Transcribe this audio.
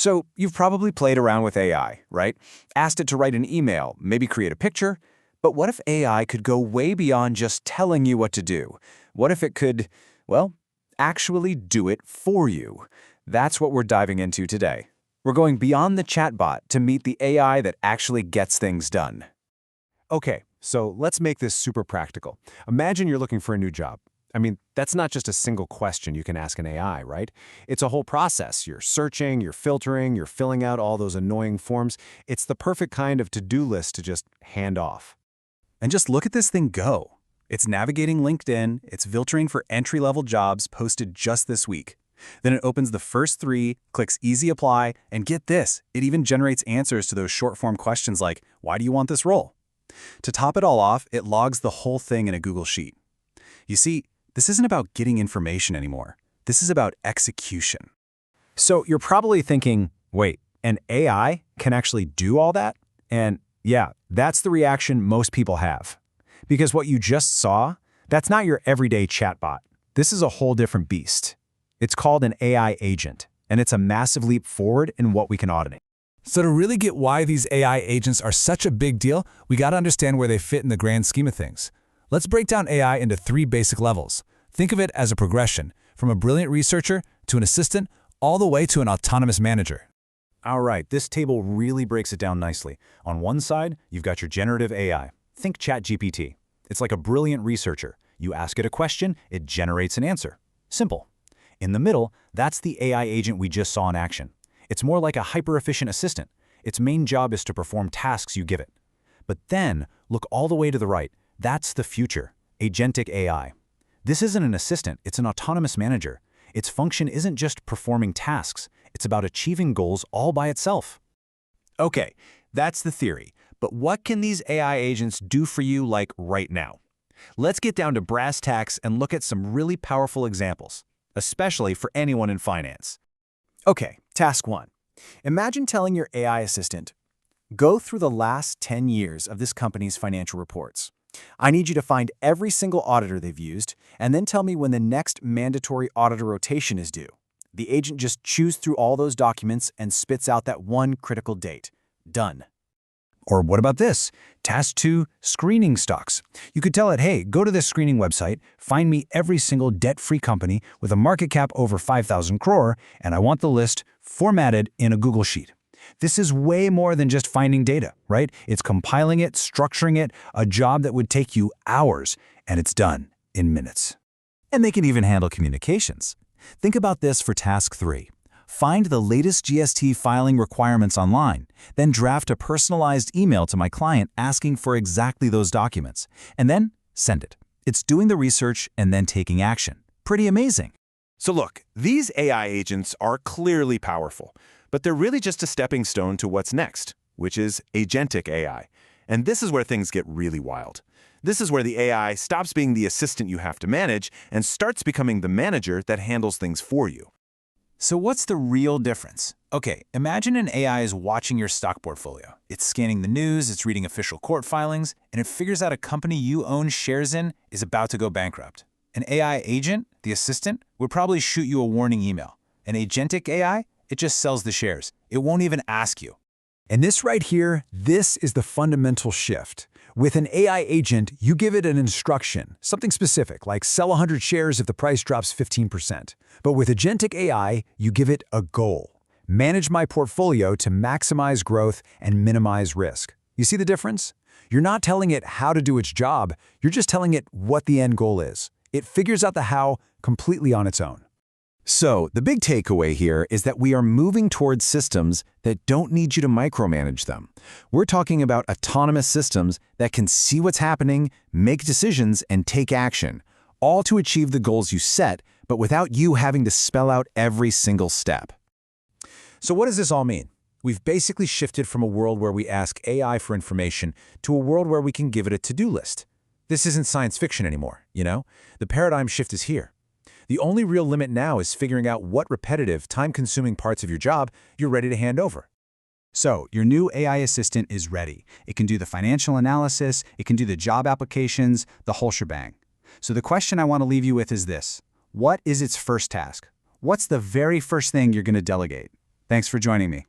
So you've probably played around with AI, right? Asked it to write an email, maybe create a picture. But what if AI could go way beyond just telling you what to do? What if it could, well, actually do it for you? That's what we're diving into today. We're going beyond the chatbot to meet the AI that actually gets things done. Okay, so let's make this super practical. Imagine you're looking for a new job. I mean, that's not just a single question you can ask an AI, right? It's a whole process. You're searching, you're filtering, you're filling out all those annoying forms. It's the perfect kind of to-do list to just hand off. And just look at this thing go. It's navigating LinkedIn, it's filtering for entry-level jobs posted just this week. Then it opens the first 3, clicks Easy Apply, and get this, it even generates answers to those short-form questions like, why do you want this role? To top it all off, it logs the whole thing in a Google Sheet. You see, this isn't about getting information anymore. This is about execution. So you're probably thinking, wait, an AI can actually do all that? And yeah, that's the reaction most people have. Because what you just saw, that's not your everyday chatbot. This is a whole different beast. It's called an AI agent, and it's a massive leap forward in what we can automate. So to really get why these AI agents are such a big deal, we got to understand where they fit in the grand scheme of things. Let's break down AI into 3 basic levels. Think of it as a progression, from a brilliant researcher to an assistant, all the way to an autonomous manager. All right, this table really breaks it down nicely. On one side, you've got your generative AI. Think ChatGPT. It's like a brilliant researcher. You ask it a question, it generates an answer. Simple. In the middle, that's the AI agent we just saw in action. It's more like a hyper-efficient assistant. Its main job is to perform tasks you give it. But then, look all the way to the right. That's the future, agentic AI. This isn't an assistant, it's an autonomous manager. Its function isn't just performing tasks, it's about achieving goals all by itself. Okay, that's the theory. But what can these AI agents do for you like right now? Let's get down to brass tacks and look at some really powerful examples, especially for anyone in finance. Okay, task 1. Imagine telling your AI assistant, go through the last 10 years of this company's financial reports. I need you to find every single auditor they've used, and then tell me when the next mandatory auditor rotation is due. The agent just chews through all those documents and spits out that one critical date. Done. Or what about this? Task 2, screening stocks. You could tell it, hey, go to this screening website, find me every single debt-free company with a market cap over 5,000 crore, and I want the list formatted in a Google Sheet. This is way more than just finding data, right? It's compiling it, structuring it, a job that would take you hours, and it's done in minutes. And they can even handle communications. Think about this for task 3. Find the latest GST filing requirements online, then draft a personalized email to my client asking for exactly those documents, and then send it. It's doing the research and then taking action. Pretty amazing. So look, these AI agents are clearly powerful, but they're really just a stepping stone to what's next, which is agentic AI. And this is where things get really wild. This is where the AI stops being the assistant you have to manage and starts becoming the manager that handles things for you. So what's the real difference? Okay, imagine an AI is watching your stock portfolio. It's scanning the news, it's reading official court filings, and it figures out a company you own shares in is about to go bankrupt. An AI agent, the assistant, would probably shoot you a warning email. An agentic AI, it just sells the shares. It won't even ask you. And this right here, this is the fundamental shift. With an AI agent, you give it an instruction, something specific, like sell 100 shares if the price drops 15%. But with agentic AI, you give it a goal. Manage my portfolio to maximize growth and minimize risk. You see the difference? You're not telling it how to do its job, you're just telling it what the end goal is. It figures out the how completely on its own. So, the big takeaway here is that we are moving towards systems that don't need you to micromanage them. We're talking about autonomous systems that can see what's happening, make decisions, and take action, all to achieve the goals you set, but without you having to spell out every single step. So what does this all mean? We've basically shifted from a world where we ask AI for information to a world where we can give it a to-do list. This isn't science fiction anymore, you know? The paradigm shift is here. The only real limit now is figuring out what repetitive, time-consuming parts of your job you're ready to hand over. So, your new AI assistant is ready. It can do the financial analysis, it can do the job applications, the whole shebang. So the question I want to leave you with is this. What is its first task? What's the very first thing you're going to delegate? Thanks for joining me.